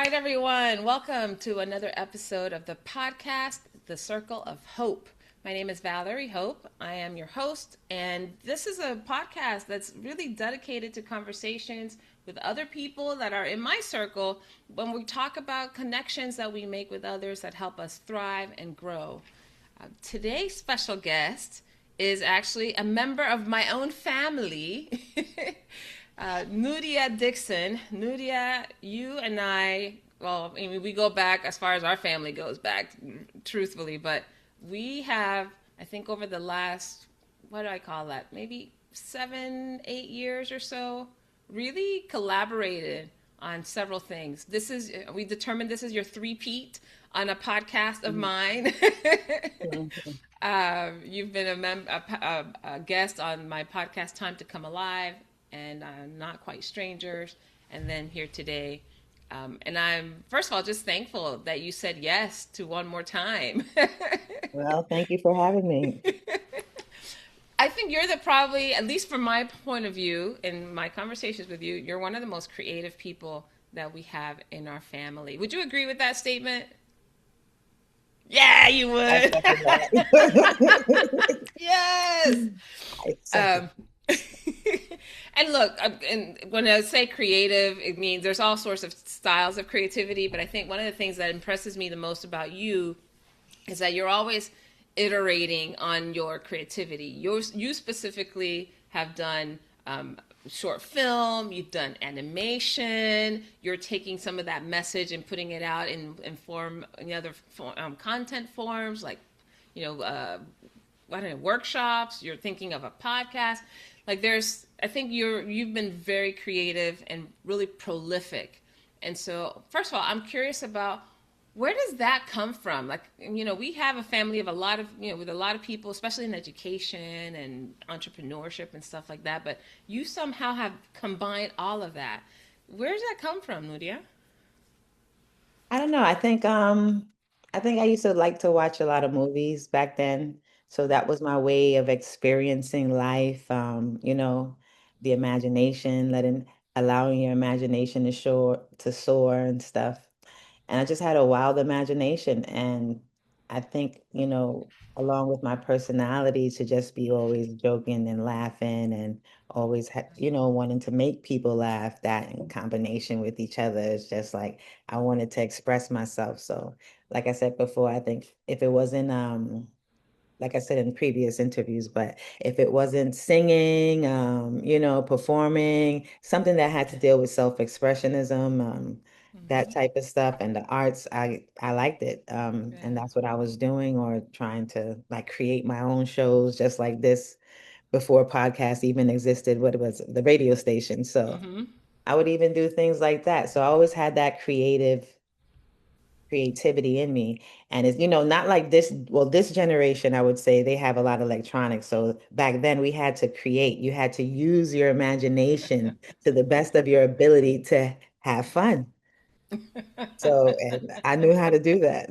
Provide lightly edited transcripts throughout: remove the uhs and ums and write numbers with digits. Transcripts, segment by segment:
right, everyone. Welcome to another episode of the podcast, The Circle of Hope. My name is Valerie Hope. I am your host, and this is a podcast that's really dedicated to conversations with other people that are in my circle when we talk about connections that we make with others that help us thrive and grow. Today's special guest is actually a member of my own family. Nuria Dixon. Nuria, you and I, well, I mean, we go back as far as our family goes back, truthfully, but we have, I think, over the last, what do I call that? Maybe 7, 8 years or so, really collaborated on several things. We determined this is your three-peat on a podcast of mine. Mhm. You've been a guest on my podcast, Time to Come Alive, and Not Quite Strangers, and then here today. And I'm, first of all, just thankful that you said yes to one more time. Well, thank you for having me. I think you're the probably, at least from my point of view, in my conversations with you, you're one of the most creative people that we have in our family. Would you agree with that statement? Yeah, you I would. second that. Yes. I second. Um, and look, and when I say creative, it means there's all sorts of styles of creativity. But I think one of the things that impresses me the most about you is that you're always iterating on your creativity. You specifically have done short film, you've done animation, you're taking some of that message and putting it out in other content forms like, you know, I don't know, workshops, you're thinking of a podcast. Like I think you've been very creative and really prolific. And so, first of all, I'm curious about where does that come from? Like, we have a family of a lot of, with a lot of people, especially in education and entrepreneurship and stuff like that. But you somehow have combined all of that. Where does that come from, Nudia? I don't know. I think I used to like to watch a lot of movies back then. So that was my way of experiencing life. The imagination, allowing your imagination to soar and stuff. And I just had a wild imagination. And I think, along with my personality to just be always joking and laughing and always, wanting to make people laugh, that in combination with each other is just like I wanted to express myself. So, like I said before, I think if it wasn't, like I said in previous interviews, but if it wasn't singing, performing, something that had to deal with self-expressionism, that Mm-hmm. type of stuff, and the arts, I liked it. And Yeah. that's what I was doing, or trying to like create my own shows just like this before podcasts even existed, what it was, the radio station. So Mm-hmm. I would even do things like that. So I always had that creativity in me. And it's, not like this generation, I would say they have a lot of electronics. So back then we had to create, you had to use your imagination to the best of your ability to have fun. So, and I knew how to do that.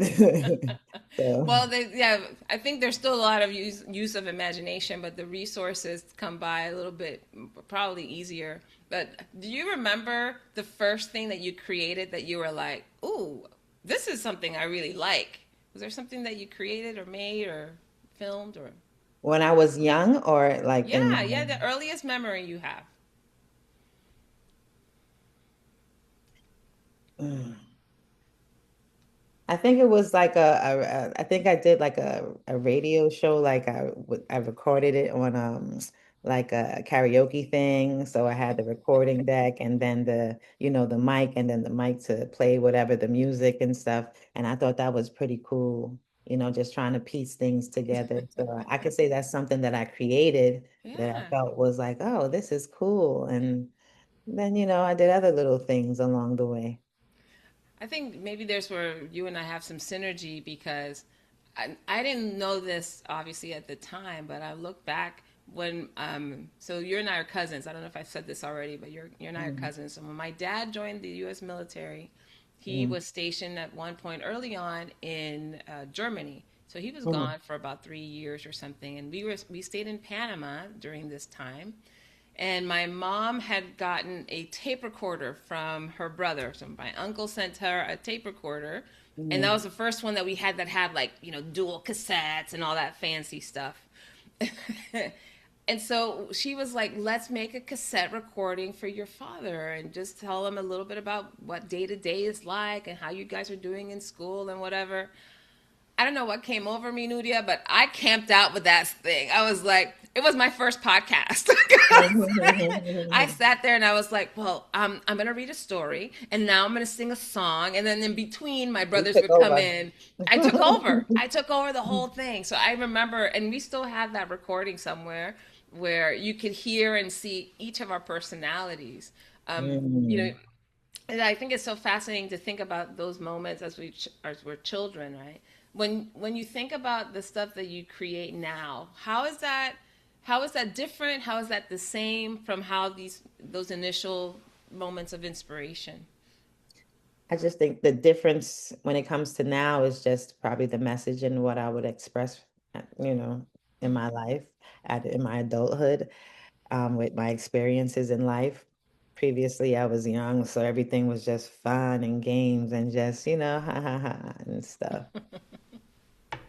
So, Well, yeah, I think there's still a lot of use of imagination, but the resources come by a little bit probably easier. But do you remember the first thing that you created that you were like, "Ooh, this is something I really like"? Was there something that you created or made or filmed or? when I was young, or like in Yeah, yeah, the earliest memory you have. my, I think it was like I think I did like a radio show, like I recorded it on like a karaoke thing. So I had the recording deck and then the mic, and then the mic to play whatever the music and stuff. And I thought that was pretty cool, just trying to piece things together. So I could say that's something that I created that I Yeah. felt was like, oh, this is cool. And then, I did other little things along the way. I think maybe there's where you and I have some synergy because I didn't know this obviously at the time, but I look back when so you and I are cousins. I don't know if I've said this already, but you and I are Mm, cousins. So when my dad joined the U.S. military, he mm, was stationed at one point early on in Germany. So he was mm, gone for about 3 years or something, and we stayed in Panama during this time. And my mom had gotten a tape recorder from her brother. So my uncle sent her a tape recorder. And that Mm. was the first one that we had that had like, dual cassettes and all that fancy stuff. And so she was like, let's make a cassette recording for your father and just tell him a little bit about what day to day is like and how you guys are doing in school and whatever. I don't know what came over me, Nudia, but I camped out with that thing. I was like, it was my first podcast. I sat there and I was like, well, I'm going to read a story and now I'm going to sing a song. And then in between, my You brothers took would come over. in. I took over. I took over the whole thing. So I remember, and we still have that recording somewhere where you could hear and see each of our personalities. Um, you know, Mm. and I think it's so fascinating to think about those moments as we're children, right? When you think about the stuff that you create now, how is that different? How is that the same from how those initial moments of inspiration? I just think the difference when it comes to now is just probably the message and what I would express, you know, in my Mm-hmm. life, in my adulthood, with my experiences in life. Previously, I was young, so everything was just fun and games and just, ha ha ha and stuff.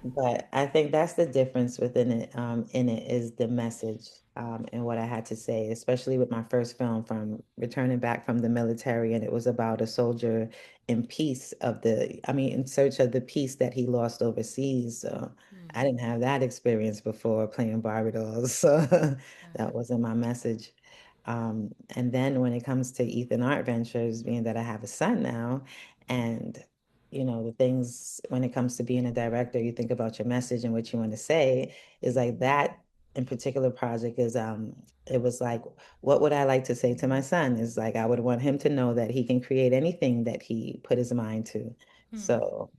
But I think that's the difference within it, in it is the message, and what I had to say, especially with my first film from returning back from the military, and it was about a soldier in search of the peace that he lost overseas. So I Mm-hmm. didn't have that experience before playing Barbie dolls, so that wasn't my message. And then when it comes to Ethan Art Ventures, being that I have a son now, and the things when it comes to being a director, you think about your message and what you want to say is like that in particular project is it was like, what would I like to say to my son? Is like I would want him to know that he can create anything that he put his mind to. Mm-hmm. So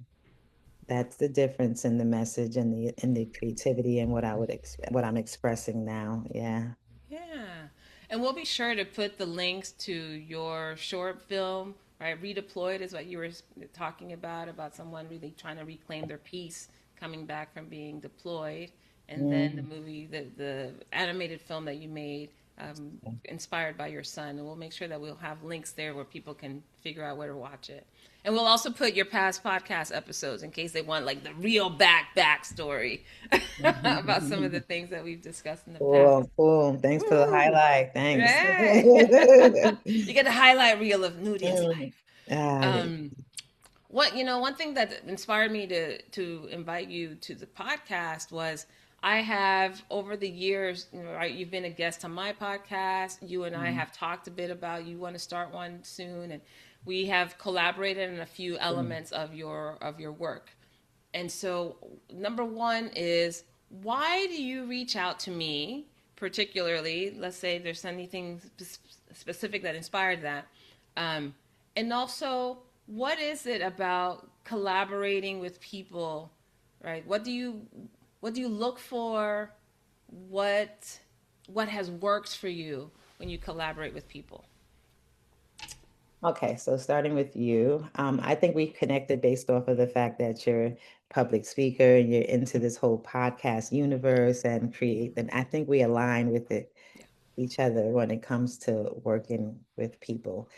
that's the difference in the message and the creativity and what I'm expressing now. Yeah. Yeah. And we'll be sure to put the links to your short film, right? Redeployed is what you were talking about someone really trying to reclaim their peace coming back from being deployed. And then the Mhm. movie, the animated film that you made, inspired by your son. And we'll make sure that we'll have links there where people can figure out where to watch it. And we'll also put your past podcast episodes in case they want like the real backstory about some of the things that we've discussed in the past. Cool, cool. Thanks for the Woo! highlight. Thanks. Right. You get the highlight reel of Nudia's Mm. life. Ah, Um, one thing that inspired me to invite you to the podcast was I have over the years, right, you've been a guest on my podcast. You and I mm, have talked a bit about you want to start one soon, and we have collaborated in a few mm. elements of your work. And so, number one is why do you reach out to me, particularly? Let's say there's anything specific that inspired that. Um, and also, what is it about collaborating with people, right? What do you look for? What what has worked for you when you collaborate with people? Okay, so starting with you, I think we connected based off of the fact that you're a public speaker and you're into this whole podcast universe and and I think we align with Yeah. each other when it comes to working with people.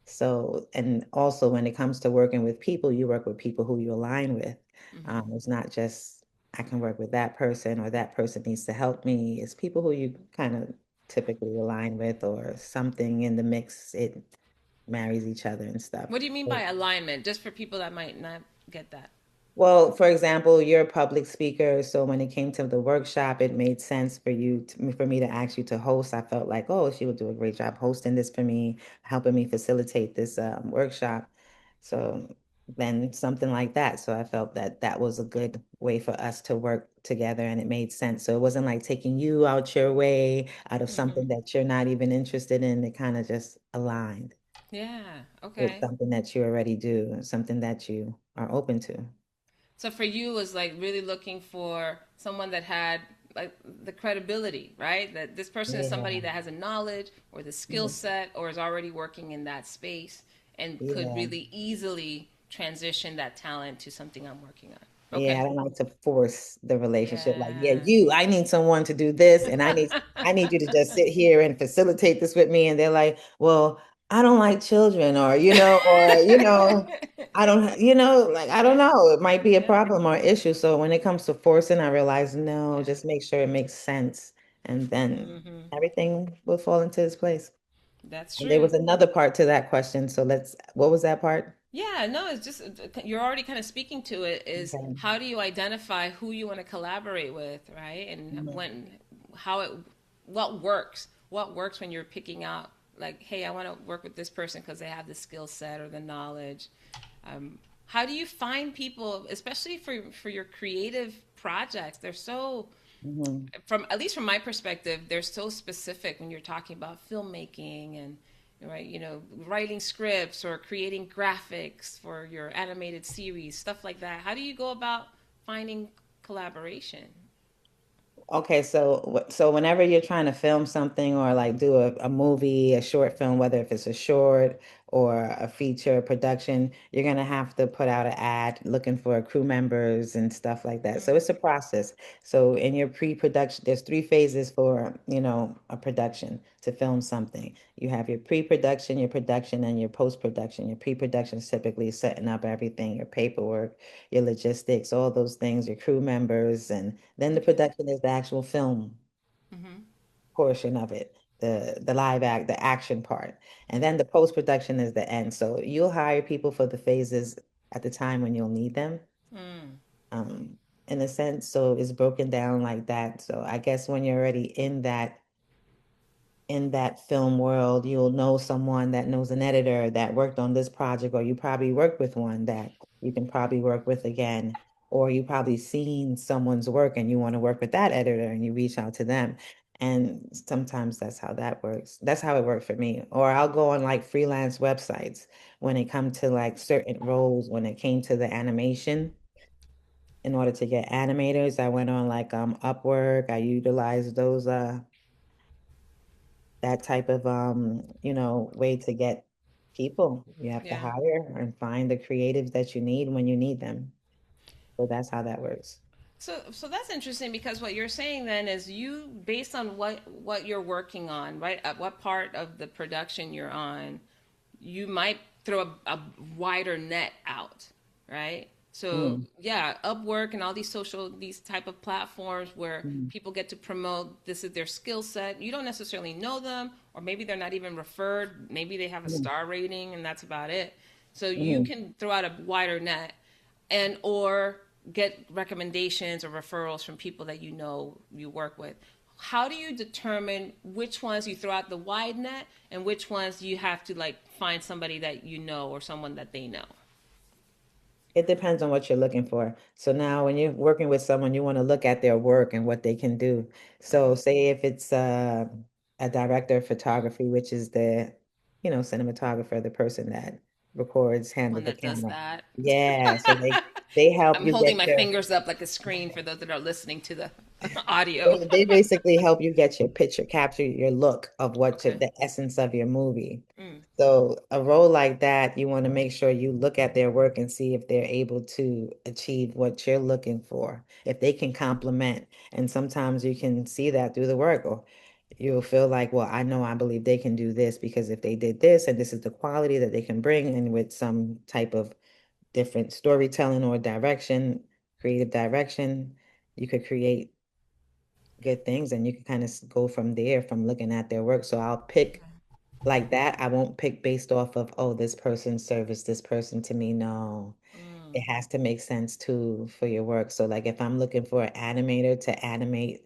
So, and also when it comes to working with people, you work with people who you align with. Mm-hmm. It's not just I can work with that person or that person needs to help me. It's people who you kind of typically align with or something in the mix. It marries each other and stuff. What do you mean by alignment? Just for people that might not get that. Well, for example, you're a public speaker, so when it came to the workshop, it made sense for me to ask you to host. I felt like, oh, she would do a great job hosting this for me, helping me facilitate this workshop. So then something like that. So I felt that that was a good way for us to work together, and it made sense. So it wasn't like taking you out your way, out of Mm-hmm. something that you're not even interested in. It kind of just aligned Yeah. with Okay. something that you already do, something that you are open to. So for you, it was like really looking for someone that had like the credibility, right? That this person is somebody Yeah. that has a knowledge or the skill Mhm. set or is already working in that space and could Yeah. really easily transition that talent to something I'm working on. Yeah, I Okay. don't like to force the relationship. Like, yeah, Yeah. I need someone to do this, and I need you to just sit here and facilitate this with me. And they're like, well, I don't like children, or I don't, like I don't Yeah. know. It might be a Yeah. problem or issue. So when it comes to forcing, I realize no, just make sure it makes sense, and then Hmm. everything will fall into its place. That's And there true. was another part to that question. So what was that part? Yeah, no, it's just you're already kind of speaking to it is Okay. how do you identify who you want to collaborate with, right? And Mhm. how it, what works? What works when you're picking out, like, hey, I want to work with this person because they have the skill set or the knowledge. How do you find people, especially for your creative projects? They're so, Mhm. from at least from my perspective, they're so specific when you're talking about filmmaking and right, writing scripts or creating graphics for your animated series, stuff like that. How do you go about finding collaboration? Okay, so so whenever you're trying to film something or like do a movie, a short film, whether if it's a short or a feature production, you're gonna have to put out an ad looking for crew members and stuff like that. So it's a process. So in your pre-production, there's three phases for, a production to film something. You have your pre-production, your production, and your post-production. Your pre-production is typically setting up everything, your paperwork, your logistics, all those things, your crew members, and then the Okay. production is the actual film Mm-hmm. portion of it, the live act, the action part. And then the post-production is the end. So you'll hire people for the phases at the time when you'll need them. Mm. Um, in a sense, so it's broken down like that. So I guess when you're already in that film world, you'll know someone that knows an editor that worked on this project, or you probably worked with one that you can probably work with again, or you probably seen someone's work and you want to work with that editor and you reach out to them. And sometimes that's how that works. That's how it worked for me. Or I'll go on like freelance websites when it come to like certain roles, when it came to the animation. In order to get animators, I went on like Upwork. I utilized those that type of way to get people. You have to Yeah. hire and find the creatives that you need when you need them. So that's how that works. So that's interesting because what you're saying then is you based on what you're working on, right? At what part of the production you're on, you might throw a wider net out, right? So Mm, yeah, Upwork and all these type of platforms where mm, people get to promote this is their skill set. You don't necessarily know them, or maybe they're not even referred. Maybe they have a mm, star rating and that's about it. So you mm. can throw out a wider net and or get recommendations or referrals from people that you work with. How do you determine which ones you throw out the wide net and which ones you have to like find somebody that you know or someone that they know? It depends on what you're looking for. So now when you're working with someone, you want to look at their work and what they can do. So Okay. say if it's a director of photography, which is the, cinematographer, the person that records, handle One the that does camera. that. Yeah, so they help I'm you holding get my your fingers up like a screen for those that are listening to the audio. they basically help you get your picture, capture your look of Okay. the essence of your movie. Mm, So a role like that, you want to make sure you look at their work and see if they're able to achieve what you're looking for, if they can complement. And sometimes you can see that through the work, or you'll feel like, well, I believe they can do this because if they did this and this is the quality that they can bring in with some type of different storytelling or direction, creative direction, you could create good things and you can kind of go from there from looking at their work. So I'll pick like that. I won't pick based off of, oh, this person serviced this person to me. No, it mm, has to make sense too for your work. So like if I'm looking for an animator to animate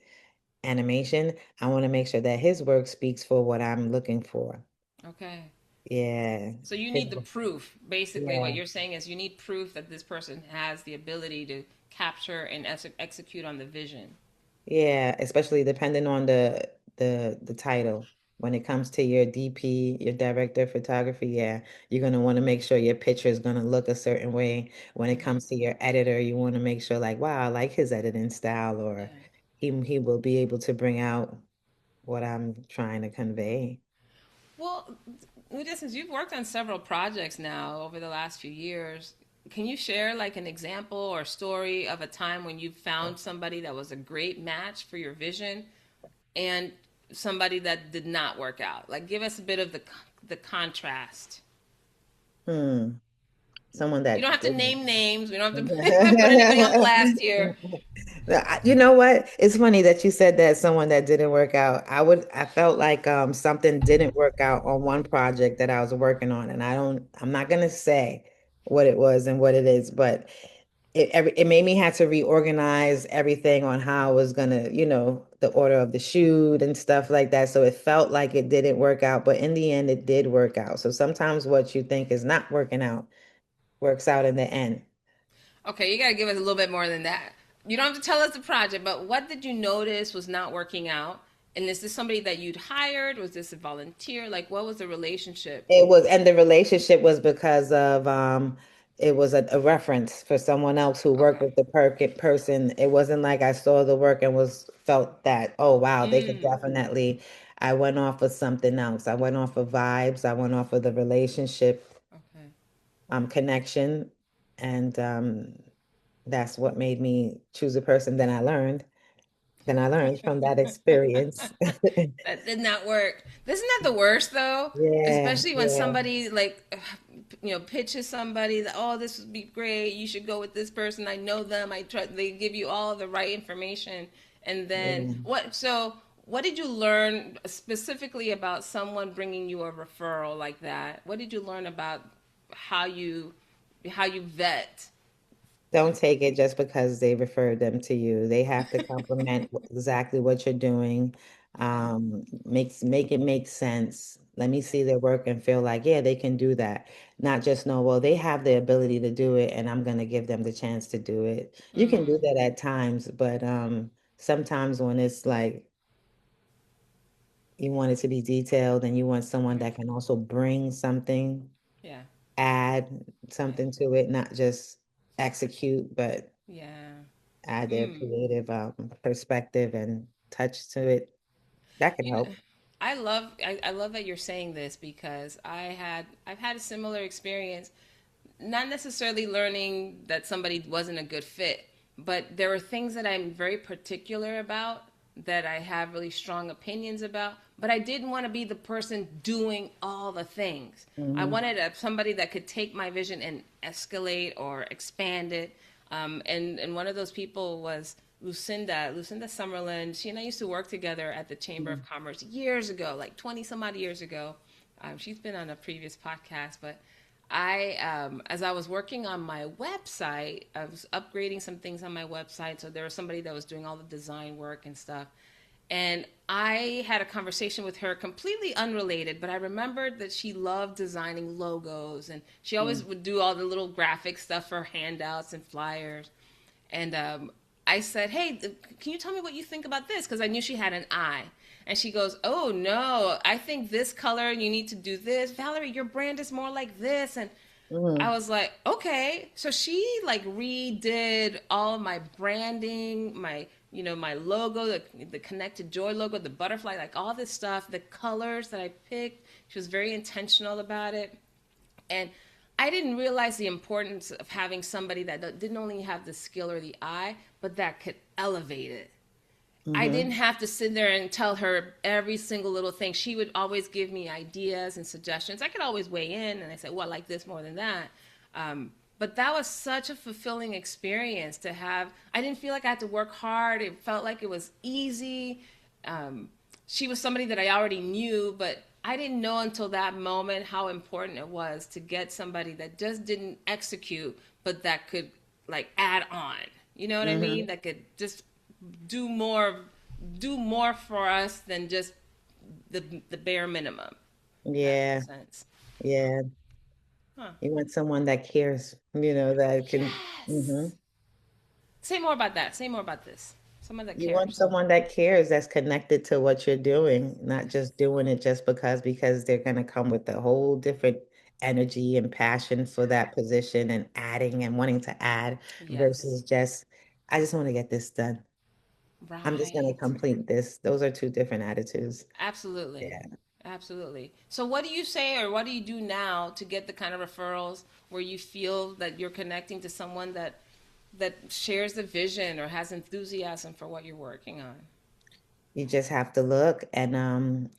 animation, I want to make sure that his work speaks for what I'm looking for. okay. Yeah. So you His, need the proof. Basically, what yeah. you're saying is you need proof that this person has the ability to capture and execute on the vision. Yeah, especially depending on the title. When it comes to your DP, your director of photography, yeah, you're gonna want to make sure your picture is gonna look a certain way. When it Hmm. comes to your editor, you want to make sure like, wow, I like his editing style, or Yeah. he will be able to bring out what I'm trying to convey. Well, since you've worked on several projects now over the last few years, can you share like an example or story of a time when you found somebody that was a great match for your vision and somebody that did not work out? Like, give us a bit of the contrast. Hmm. Someone You don't that have to didn't. name names. We don't have to put anybody on blast here. You know what? It's funny that you said that someone that didn't work out. I felt like something didn't work out on one project that I was working on, and I'm not gonna say what it was and what it is, but it made me have to reorganize everything on how I was gonna, the order of the shoot and stuff like that. So it felt like it didn't work out, but in the end it did work out. So sometimes what you think is not working out works out in the end. Okay, you got to give us a little bit more than that. You don't have to tell us the project, but what did you notice was not working out? And is this somebody that you'd hired? Was this a volunteer? Like, what was the relationship? It was, and the relationship was because of it was a reference for someone else who worked Okay. with the person. It wasn't like I saw the work and was felt that, oh wow, they could Mm, definitely. I went off of something else. I went off of vibes. I went off of the relationship okay. connection, and that's what made me choose a person. Then I learned from that experience. That did not work. Isn't that the worst though? Yeah, Especially when yeah, somebody like pitches somebody that, oh, this would be great. You should go with this person. I know them. I try. They give you all the right information, and then yeah. what? So what did you learn specifically about someone bringing you a referral like that? What did you learn about how you how you vet? Don't take it just because they referred them to you. They have to complement exactly what you're doing. Okay. Make it make sense. Let me see their work and feel like, yeah, they can do that. Not just know, well, they have the ability to do it, and I'm gonna give them the chance to do it. You can do Mm, that at times, but sometimes when it's like you want it to be detailed and you want someone that can also bring something, yeah. add Yeah. something to it, not just execute, but Yeah. add their Hmm. creative perspective and touch to it. That can You know, help. I love that you're saying this because I've had a similar experience, not necessarily learning that somebody wasn't a good fit, but there are things that I'm very particular about that I have really strong opinions about, but I didn't want to be the person doing all the things. I Hmm. wanted somebody that could take my vision and escalate or expand it. And one of those people was Lucinda Summerlin. She and I used to work together at the Chamber of Commerce years ago, like 20 some odd years ago. She's been on a previous podcast, but as I was working on my website, I was upgrading some things on my website. So there was somebody that was doing all the design work and stuff. And I had a conversation with her completely unrelated, but I remembered that she loved designing logos and she always would do all the little graphic stuff for handouts and flyers. And I said, "Hey, can you tell me what you think about this?" Because I knew she had an eye. And she goes, "Oh no, I think this color. You need to do this, Valerie. Your brand is more like this." And I Hmm. was like, "Okay." So she like redid all of my branding, my logo, the Connected Joy logo, the butterfly, like all this stuff, the colors that I picked. She was very intentional about it. And I didn't realize the importance of having somebody that didn't only have the skill or the eye, but that could elevate it. I didn't Hmm. have to sit there and tell her every single little thing. She would always give me ideas and suggestions. I could always weigh in and I said, well, I like this more than that. But that was such a fulfilling experience to have. I didn't feel like I had to work hard. It felt like it was easy. Um, she was somebody that I already knew, but I didn't know until that moment how important it was to get somebody that just didn't execute, but that could like add on. You know what I mean? Hmm. That could just do more do more for us than just the bare minimum. If that Yeah, makes sense. yeah. Huh. You want someone that cares, that can. Hmm. Yes. Say more about that. Say more about this. Someone that You want cares. someone that cares, that's connected to what you're doing, not just doing it just because they're going to come with a whole different energy and passion for that position and adding and wanting to add Yes. versus just, I just want to get this done. I'm just going to Right. complete this. Those are two different attitudes. Absolutely. Yeah. Absolutely. So, what do you say, or what do you do now to get the kind of referrals where you feel that you're connecting to someone that shares the vision or has enthusiasm for what you're working on? You just have to look. And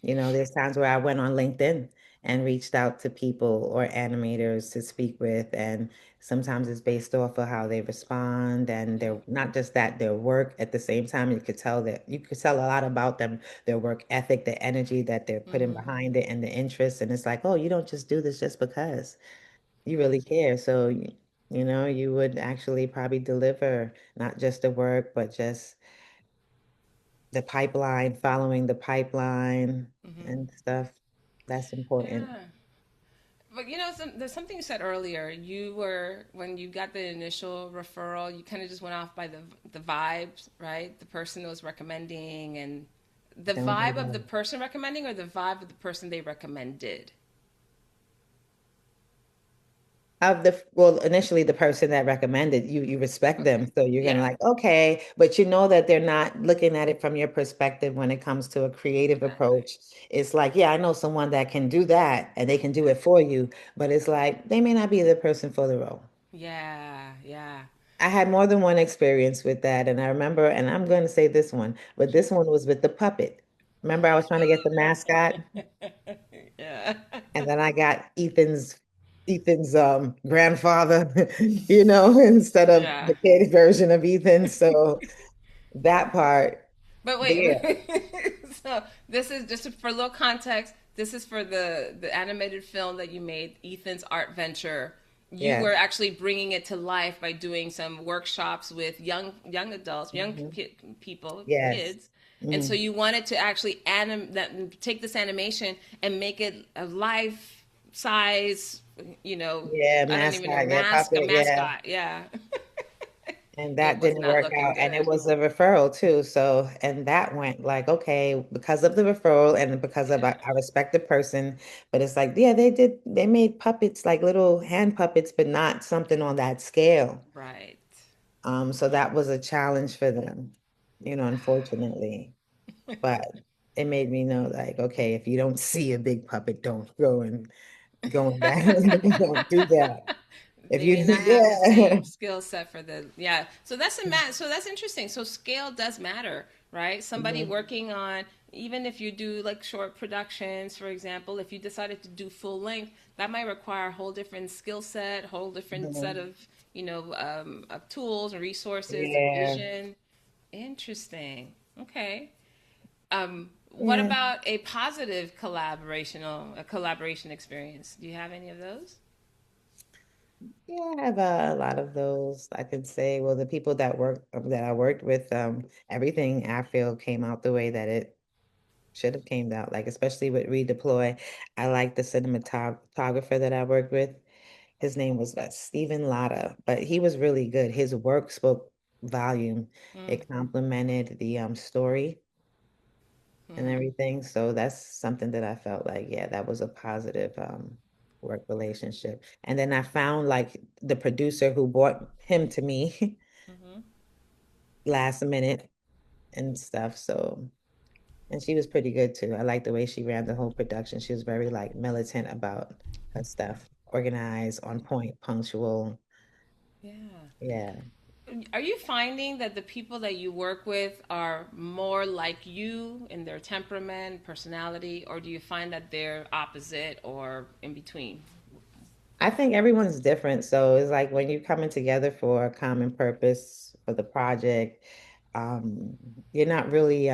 there's times where I went on LinkedIn and reached out to people or animators to speak with. And sometimes it's based off of how they respond and Yeah. their not just that, their work at the same time. You could tell a lot about them, their work ethic, the energy that they're putting Mm-hmm. behind it and the interest. And it's like, oh, you don't just do this just because you really care. So you would actually probably deliver not just the work, but just the pipeline, following the pipeline Mm-hmm. and stuff. That's important. Yeah. But there's something you said earlier. When you got the initial referral, you kind of just went off by the vibes, right? The person that was recommending, and the Don't do vibe of the that. person recommending, or the vibe of the person they recommended. Well, initially the person that recommended you respect them. Okay. So you're gonna Yeah. like, okay, but you know that they're not looking at it from your perspective when it comes to a creative Exactly. approach. It's like, yeah, I know someone that can do that and they can do it for you, but it's like they may not be the person for the role. Yeah. Yeah. I had more than one experience with that, and I remember, and I'm going to say this one, but this one was with the puppet. Remember, I was trying to get the mascot, Yeah. and then I got Ethan's grandfather, instead of Yeah. the kid version of Ethan. So that part But there, wait, so this is just for a little context. This is for the animated film that you made, Ethan's art venture. You yeah, were actually bringing it to life by doing some workshops with young adults, hmm people, yes, kids, and so mm, you wanted to actually take this animation and make it a life size. yeah, I don't even know, mascot, yeah, a puppet, yeah. mascot. Yeah, And it that was didn't not work looking out. And it good. was a referral too. So, and that went like, okay, because of the referral and because of Yeah, I respect the person, but it's like, yeah, they made puppets, like little hand puppets, but not something on that scale. right. So that was a challenge for them, unfortunately. But it made me know, like, okay, if you don't see a big puppet, don't go in that. Don't do that. If They you, may not have the yeah. same skill set for the yeah. So that's interesting. So scale does matter, right? Somebody Mhm. working on, even if you do like short productions, for example, if you decided to do full length, that might require a whole different skill set, whole different set Mhm. of tools and resources, a Yeah. vision. Interesting. Okay. What Yeah. about a positive a collaboration experience? Do you have any of those? Yeah, I have a lot of those. I could say, well, the people that I worked with, everything I feel came out the way that it should have came out. Like especially with Redeploy, I like the cinematographer that I worked with. His name was Stephen Latta, but he was really good. His work spoke volume. Mm, It complemented the story and mm-hmm. everything. So that's something that I felt like, yeah, that was a positive work relationship. And then I found like the producer who brought him to me Mm-hmm. last minute and stuff. So, and she was pretty good too. I like the way she ran the whole production. She was very like militant about her stuff, organized, on point, punctual. Yeah. Yeah. Are you finding that the people that you work with are more like you in their temperament, personality, or do you find that they're opposite or in between? I think everyone's different. So it's like when you're coming together for a common purpose for the project, um, you're not really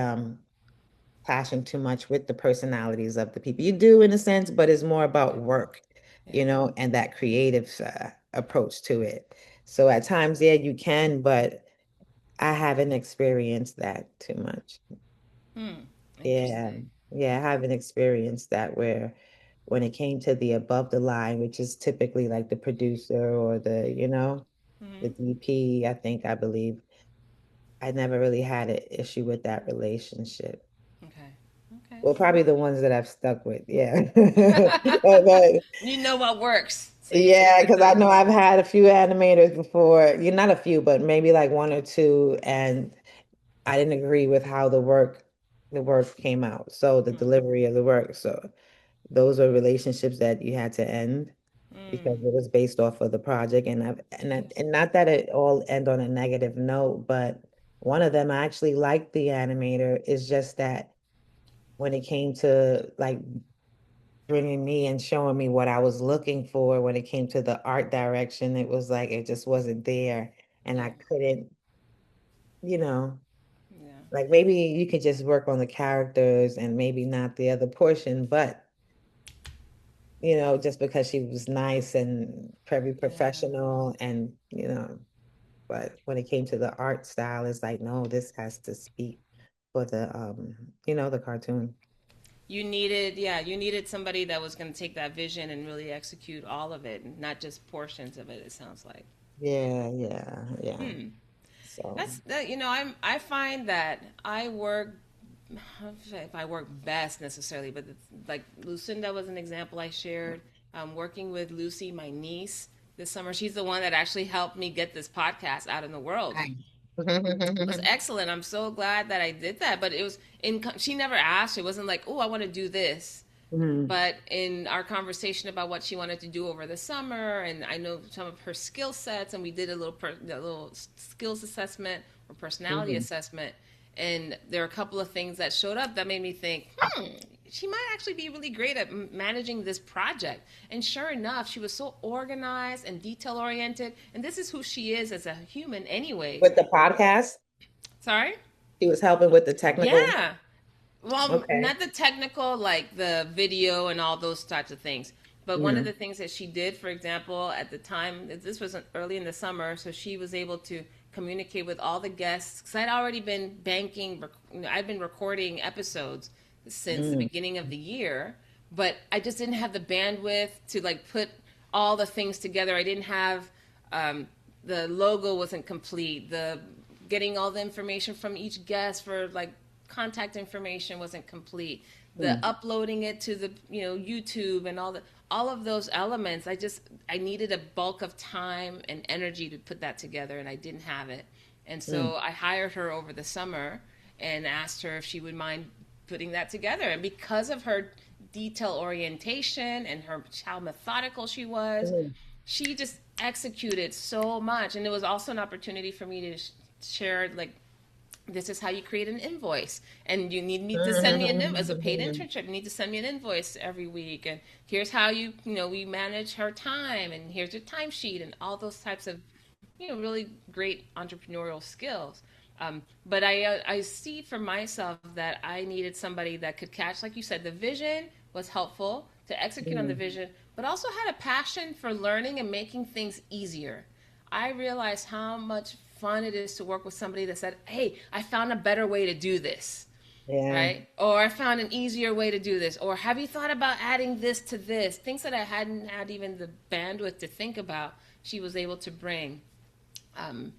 clashing too much with the personalities of the people. You do in a sense, but it's more about work, Yeah. and that creative approach to it. So at times, yeah, you can, but I haven't experienced that too much. Hmm. Yeah. Interesting. Yeah, I haven't experienced that where when it came to the above the line, which is typically like the producer or the Mm-hmm. DP, I believe I never really had an issue with that relationship. Okay. Okay. Well, probably the ones that I've stuck with, yeah. But, You know what works, so you stick yeah, with because I know those. I've had a few animators before. You're not a few, but maybe like one or two, and I didn't agree with how the work the work came out. So the delivery of the work. So those are relationships that you had to end because Mm, it was based off of the project. And not that it all end on a negative note, but one of them I actually liked the animator. Is just that when it came to like bringing me and showing me what I was looking for when it came to the art direction, it was like it just wasn't there. And yeah, I couldn't, you know, yeah, like maybe you could just work on the characters and maybe not the other portion, but just because she was nice and very yeah. professional and, but when it came to the art style, it's like, no, this has to speak for the cartoon. You needed somebody that was going to take that vision and really execute all of it, and not just portions of it. It sounds like. Yeah, yeah, yeah. Hmm. So, That's that. I find that I work. I don't know if I work best necessarily, but it's, like Lucinda was an example I shared. Working with Lucy, my niece, this summer. She's the one that actually helped me get this podcast out in the world. nice. It was excellent. I'm so glad that I did that. But it was in. She never asked. It wasn't like, oh, I want to do this. Mhm. But in our conversation about what she wanted to do over the summer, and I know some of her skill sets, and we did a little skills assessment or personality Mhm. assessment, and there are a couple of things that showed up that made me think, she might actually be really great at managing this project. And sure enough, she was so organized and detail oriented, and this is who she is as a human, anyways. With the podcast, Sorry. he was helping with the technical. Yeah. Well, Okay. not the technical, like the video and all those types of things. But one of the Mhm. things that she did, for example, at the time, this was early in the summer, so she was able to communicate with all the guests. Because I'd already been I'd been recording episodes since the Mhm. beginning of the year, but I just didn't have the bandwidth to like put all the things together. I didn't have um, the logo wasn't complete. The getting all the information from each guest for like contact information wasn't complete. The Mhm. uploading it to the YouTube and all of those elements. I needed a bulk of time and energy to put that together, and I didn't have it. And Mhm. so I hired her over the summer and asked her if she would mind putting that together. And because of her detail orientation and how methodical she was, Mhm. she just executed so much. And it was also an opportunity for me to share like this is how you create an invoice, and you need to send me an as a paid Mhm. internship, you need to send me an invoice every week, and here's how we manage her time, and here's your timesheet, and all those types of really great entrepreneurial skills. But I see for myself that I needed somebody that could catch, like you said, the vision was helpful to execute on the Mhm. vision, but also had a passion for learning and making things easier. I realized how much fun it is to work with somebody that said, "Hey, I found a better way to do this." Yeah. Right? Or I found an easier way to do this. Or have you thought about adding this to this? Things that I hadn't had even the bandwidth to think about, she was able to bring.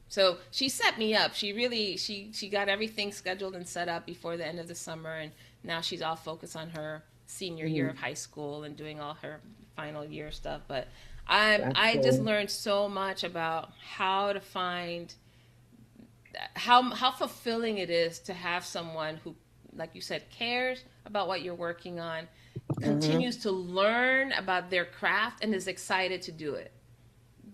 So she set me up. She got everything scheduled and set up before the end of the summer, and now she's all focused on her senior year of Mhm. high school and doing all her final year stuff. But That's I just cool. learned so much about how to find how fulfilling it is to have someone who, like you said, cares about what you're working on, Hmm. continues to learn about their craft, and is excited to do it.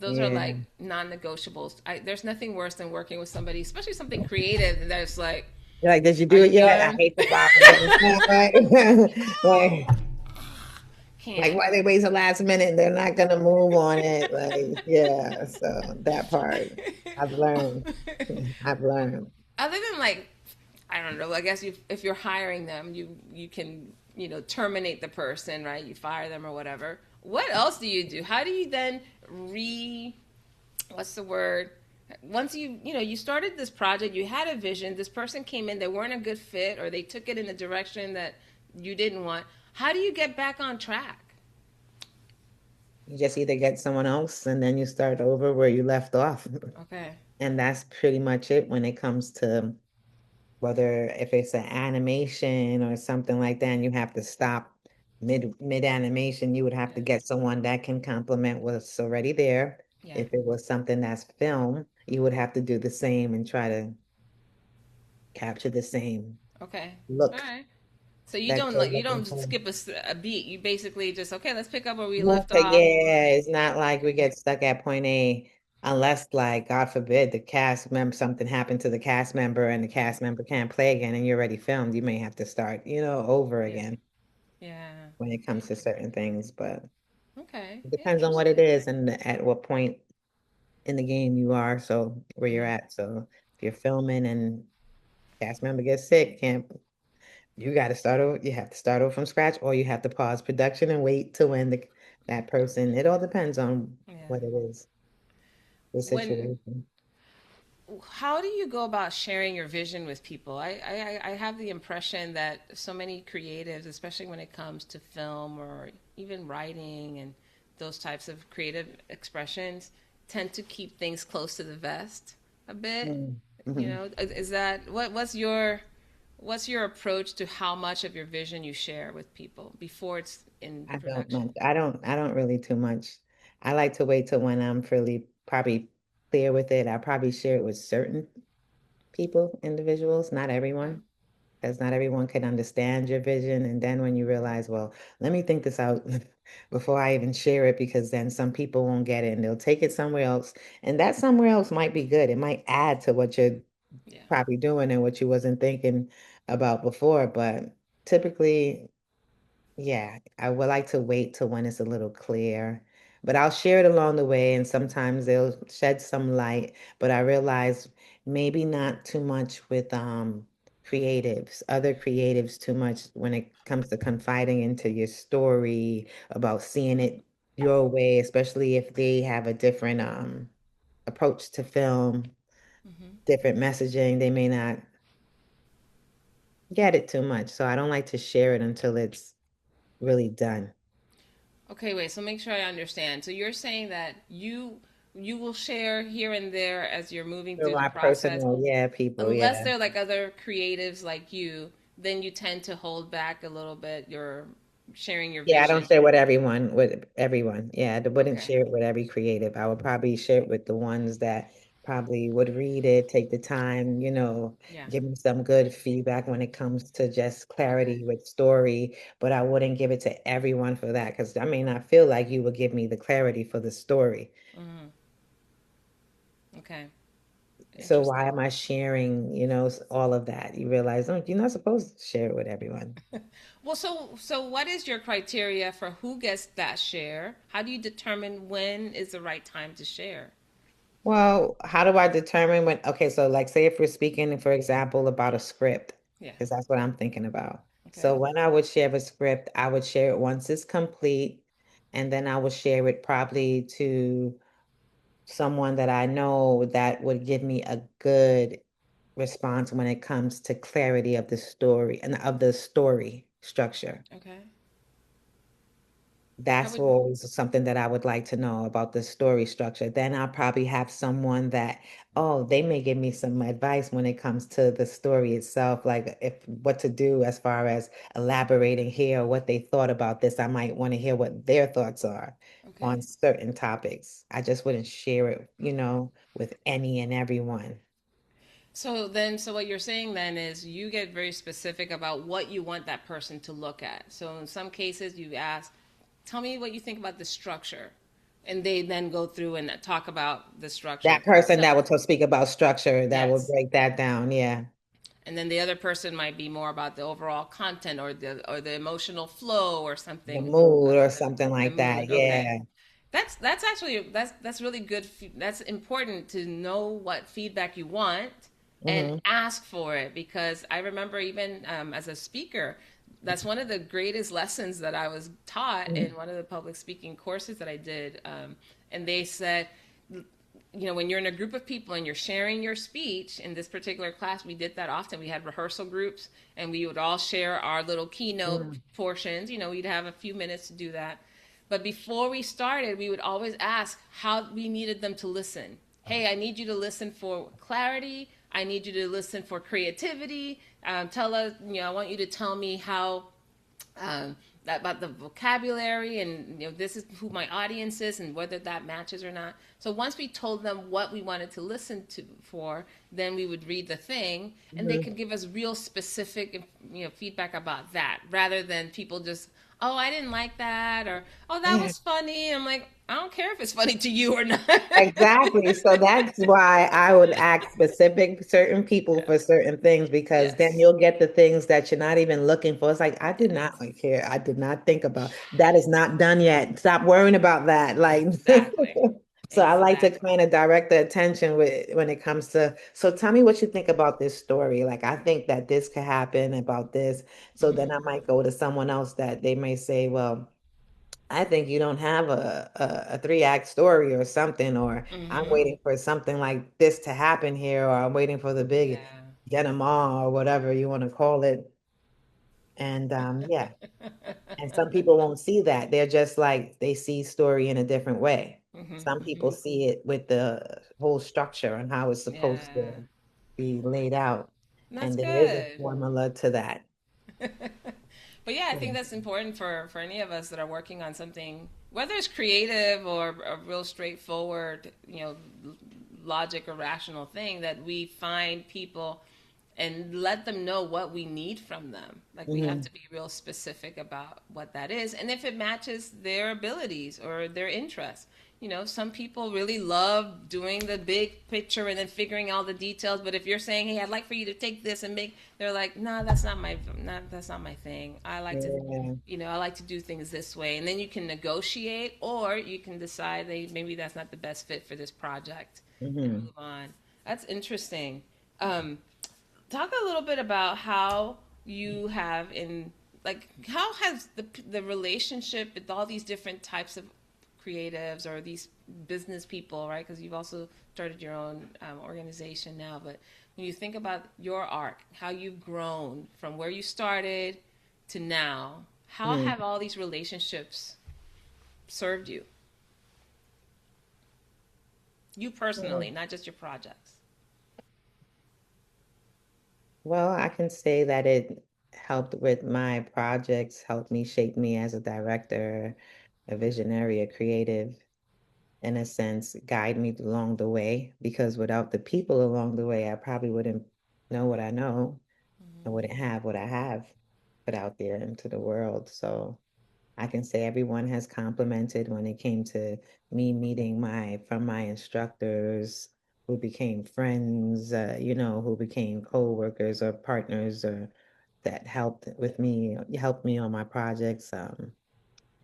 Those are Yeah. like non-negotiables. There's nothing worse than working with somebody, especially something creative, that's like, You're like, did you are do it you yet? I done? hate the vibe of it. Like Can't. why they wait till last minute and they're not gonna move on it. Like, yeah, so that part I've learned. I've learned. Other than like, I don't know. I guess if you're hiring them, you can terminate the person, right? You fire them or whatever. What else do you do? How do you then re what's the word? Once you started this project, you had a vision. This person came in, they weren't a good fit, or they took it in a direction that you didn't want. How do you get back on track? You just either get someone else and then you start over where you left off. Okay. And that's pretty much it when it comes to whether if it's an animation or something like that, and you have to stop mid animation, you would have Yeah. to get someone that can complement what's already there. Yeah. If it was something that's film, you would have to do the same and try to capture the same. Okay. All look right. So you that don't you're like you looking don't for. skip a beat. You basically just okay. Let's pick up where we left Okay, off. yeah, it's not like we get stuck at point A unless, like, God forbid, the cast member something happened to the cast member and the cast member can't play again and you're already filmed. You may have to start, over Yeah. again Yeah. when it comes to certain things, but Okay. it depends on what it Interesting. is and at what point in the game you are, so where you're Mm-hmm. at. So if you're filming and cast member gets sick, can't you got to start over, you have to start over from scratch, or you have to pause production and wait to when that person, it all depends on Yeah. what it is, the When situation. how do you go about sharing your vision with people? I have the impression that so many creatives, especially when it comes to film or even writing and those types of creative expressions, tend to keep things close to the vest a bit. You Mm-hmm. know, is that what's your approach to how much of your vision you share with people before it's in I don't production? much. I don't really too much. I like to wait till when I'm fairly probably clear with it. I probably share it with certain people, individuals, not Okay. everyone. Because not everyone can understand your vision. And then when you realize, well, let me think this out before I even share it, because then some people won't get it and they'll take it somewhere else. And that somewhere else might be good. It might add to what you're Yeah. probably doing and what you wasn't thinking about before. But typically, yeah, I would like to wait till when it's a little clear, but I'll share it along the way, and sometimes they'll shed some light. But I realize maybe not too much with other creatives too much when it comes to confiding into your story about seeing it your way, especially if they have a different approach to film, Hmm. different messaging, they may not get it too much. So I don't like to share it until it's really done. Okay, wait. So make sure I understand. So you're saying that you will share here and there as you're moving So through the my process, personal, yeah, people, unless yeah. they're like other creatives like you, then you tend to hold back a little bit. You're sharing your Yeah, I don't vision. share with everyone. Yeah, I wouldn't Okay. share it with every creative. I would probably share it with the ones that probably would read it, take the time, Yeah. give me some good feedback when it comes to just Okay. clarity with story, but I wouldn't give it to everyone for that because I may not feel like you would give me the clarity for the story. Hmm. Okay. So why Interesting. am I sharing, all of that? You realize, oh, you're not supposed to share it with everyone. Well, so what is your criteria for who gets that share? How do you determine when is the right time to share? Well, how do I determine when? Okay, so like say if we're speaking, for example, about a script, Yeah. because that's what I'm thinking about. So Okay. when I would share a script, I would share it once it's complete, and then I would share it probably to someone that I know that would give me a good response when it comes to clarity of the story and of the story structure. Okay. How That's would always something that I would like to know about the story structure. Then I'll probably have someone that, oh, they may give me some advice when it comes to the story itself, like if what to do as far as elaborating here, what they thought about this. I might want to hear what their thoughts are on okay. certain topics. I just wouldn't share it, with any and everyone. So what you're saying then is you get very specific about what you want that person to look at. So in some cases you ask, tell me what you think about the structure. And they then go through and talk about the structure. That person Tell, that would speak about structure, that would yes. break that down. Yeah. And then the other person might be more about the overall content or the emotional flow or The something, mood or something the like that. mood. Okay. Yeah. That's actually that's really good. That's important to know what feedback you want and Hmm. ask for it, because I remember even as a speaker, that's one of the greatest lessons that I was taught in one of the public speaking courses that I did. And they said, when you're in a group of people and you're sharing your speech, in this particular class we did that often. We had rehearsal groups and we would all share our little keynote Hmm. portions. We'd have a few minutes to do that, but before we started we would always ask how we needed them to listen. Hey, I need you to listen for clarity, I need you to listen for creativity. Tell us, I want you to tell me how um, about the vocabulary, and this is who my audience is and whether that matches or not. So once we told them what we wanted to listen to for, then we would read the thing, and they Mhm. could give us real specific feedback about that, rather than people just, oh, I didn't like that, or oh, that Yeah. was funny. I'm like, I don't care if it's funny to you or not. Exactly. So that's why I would ask specific certain people for certain things because then Yes. you'll get the things that you're not even looking for. It's like, I did not like care. I did not think about that is not done yet. Stop worrying about that. Like, Exactly. so I like to Exactly. kind of direct the attention with when it comes to, so tell me what you think about this story. Like, I think that this could happen about this. So then I Hmm. might go to someone else that they may say, well, I think you don't have a three-act story or something, or I'm Hmm. waiting for something like this to happen here, or I'm waiting for the big Yeah. denouement or whatever you want to call it. And yeah, and some people won't see that. They're just like they see story in a different way. Hmm. Some people Hmm. see it with the whole structure and how it's supposed Yeah. to be laid out. That's And there is a good. formula to that. But yeah, I think Yeah. that's important for any of us that are working on something, whether it's creative or a real straightforward, logic or rational thing, that we find people and let them know what we need from them. Like, we have Hmm. to be real specific about what that is, and if it matches their abilities or their interests. Some people really love doing the big picture and then figuring all the details. But if you're saying, "Hey, I'd like for you to take this and make," they're like, "No, that's not my thing. Yeah. I like to do things this way." And then you can negotiate, or you can decide that maybe that's not the best fit for this project and Hmm. move on. That's interesting. Um, Talk a little bit about how you have in like how has the relationship with all these different types of creatives or these business people, right? Because you've also started your own organization now. But when you think about your arc, how you've grown from where you started to now, how Hmm. have all these relationships served you, you personally, not just your projects? Well, I can say that it helped with my projects, helped me shape me as a director, a visionary, a creative, in a sense, guide me along the way. Because without the people along the way, I probably wouldn't know what I know. I Mm-hmm. wouldn't have what I have put out there into the world. So I can say everyone has complimented when it came to me meeting my instructors who became friends, who became co-workers or partners or that helped me on my projects,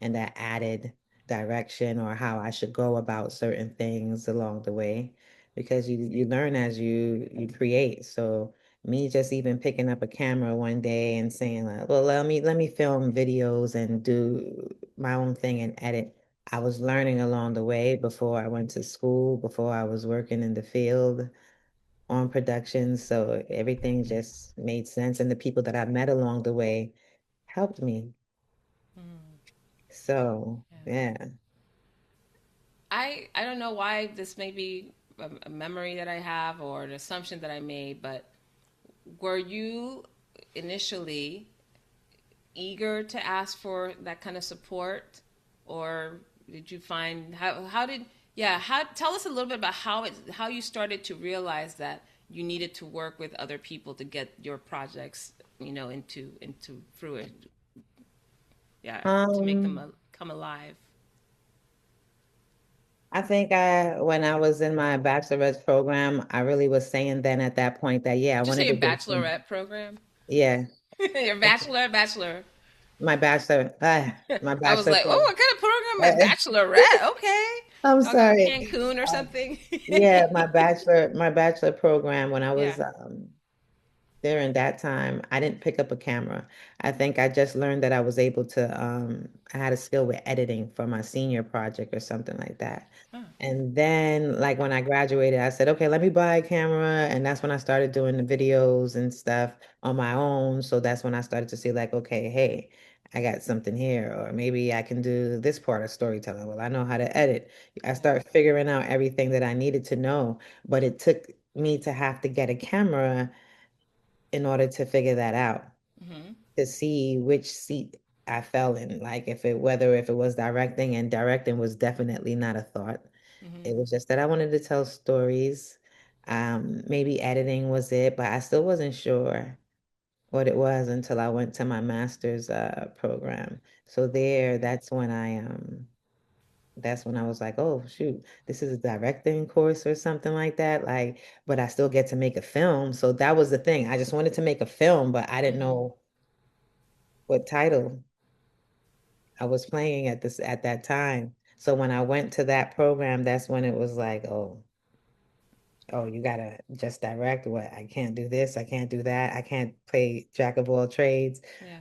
and that added direction or how I should go about certain things along the way because you learn as you create. So me just even picking up a camera one day and saying like, well, let me film videos and do my own thing and edit. I was learning along the way before I went to school, before I was working in the field on productions. So everything just made sense. And the people that I met along the way helped me. Mm-hmm. So Yeah. yeah. I don't know why this may be a memory that I have or an assumption that I made, but were you initially eager to ask for that kind of support, or did you find how did yeah how tell us a little bit about how you started to realize that you needed to work with other people to get your projects into fruition, yeah, to make them Um, come alive. I think when I was in my bachelorette program, I really was saying then at that point that yeah, I Did you say wanted your to do some, bachelorette program? yeah, Your bachelor. my bachelor, my I was bachelor like, oh, program. what kind of program? A bachelorette? Okay. I'm Y'all go to sorry. Cancun or Uh, something? yeah, my bachelor program when I Yeah. was during that time, I didn't pick up a camera. I think I just learned that I was able to, I had a skill with editing for my senior project or something like that. Huh. And then, like, when I graduated, I said, okay, let me buy a camera. And that's when I started doing the videos and stuff on my own. So that's when I started to see, like, okay, hey, I got something here, or maybe I can do this part of storytelling. Well, I know how to edit. I Yeah. started figuring out everything that I needed to know, but it took me to have to get a camera in order to figure that out, Hmm. to see which seat I fell in. Like if it whether if it was directing, and directing was definitely not a thought. Mm-hmm. It was just that I wanted to tell stories. Maybe editing was it, but I still wasn't sure what it was until I went to my master's program. So there, that's when I was like, oh shoot, this is a directing course or something like that. Like, but I still get to make a film. So that was the thing. I just wanted to make a film, but I didn't Mm-hmm. know what title I was playing at that time. So when I went to that program, that's when it was like, oh, you gotta just direct. What, I can't do this, I can't do that, I can't play jack of all trades. Yeah.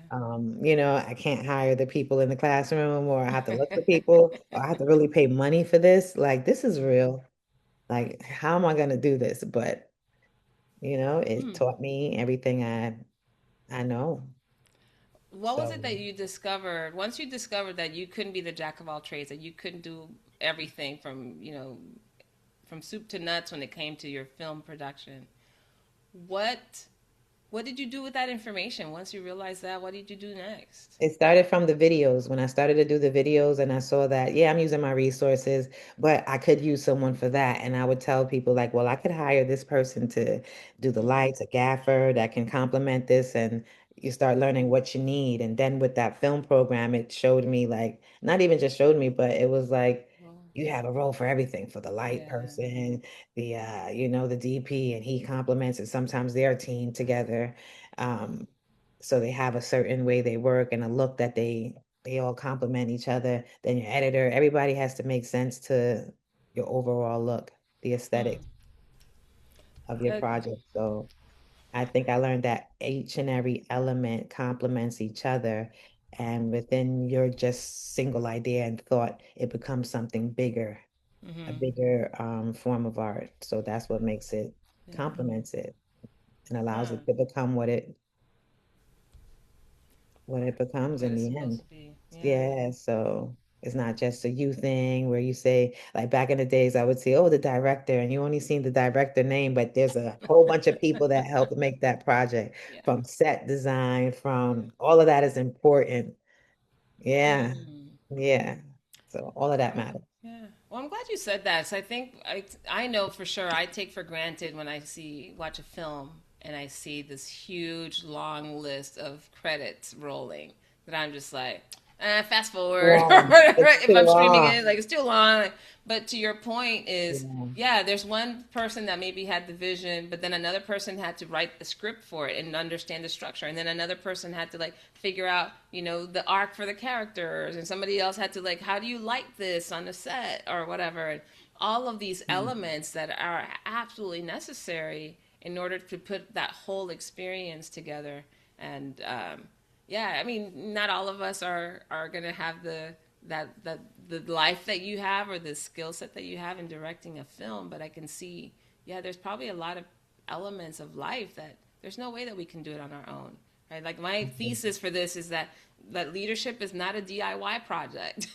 I can't hire the people in the classroom, or I have to look for people, or I have to really pay money for this. Like, this is real. Like, how am I gonna do this? But it Hmm. taught me everything I know. What was So it that you discovered once you discovered that you couldn't be the jack of all trades, that you couldn't do everything from, from soup to nuts when it came to your film production? What what did you do with that information once you realized that? What did you do next? it started from the videos. When I started to do the videos and I saw that, yeah, I'm using my resources, but I could use someone for that. And I would tell people like, well, I could hire this person to do the Mm-hmm. lights, a gaffer that can complement this. And you start learning what you need. And then with that film program, it showed me like, not even just showed me, but it was like, Well, you have a role for everything, for the light yeah. person, the DP, and he complements it. Sometimes they're a team together. Um, so they have a certain way they work and a look that they all complement each other. Then your editor, everybody has to make sense to your overall look, the Hmm. aesthetic of your That, project. So I think I learned that each and every element complements each other. And within your just single idea and thought, it becomes something bigger, a mm-hmm. bigger form of art. So that's what makes it, Yeah. complements it, and allows Huh. it to become what it becomes What in it's the supposed end. to be. Yeah. Yeah, so it's not just a you thing where you say, like back in the days, I would say, oh, the director, and you only seen the director name, but there's a whole bunch of people that helped make that project, Yeah. from set design, from all of that is important. Yeah, Mm. yeah. So all of that Well, matters. yeah. Well, I'm glad you said that. So I think I know for sure. I take for granted when I watch a film and I see this huge long list of credits rolling that I'm just like, fast forward or Long. whatever. It's If too I'm streaming long. it, like it's too long. But to your point is, Yeah. yeah, there's one person that maybe had the vision, but then another person had to write the script for it and understand the structure, and then another person had to like figure out, the arc for the characters, and somebody else had to like, how do you light this on the set or whatever. And all of these Mm. elements that are absolutely necessary in order to put that whole experience together. And yeah, I mean, not all of us are gonna have the life that you have or the skill set that you have in directing a film, but I can see, yeah, there's probably a lot of elements of life that there's no way that we can do it on our own, right? Like my thesis for this is that leadership is not a DIY project.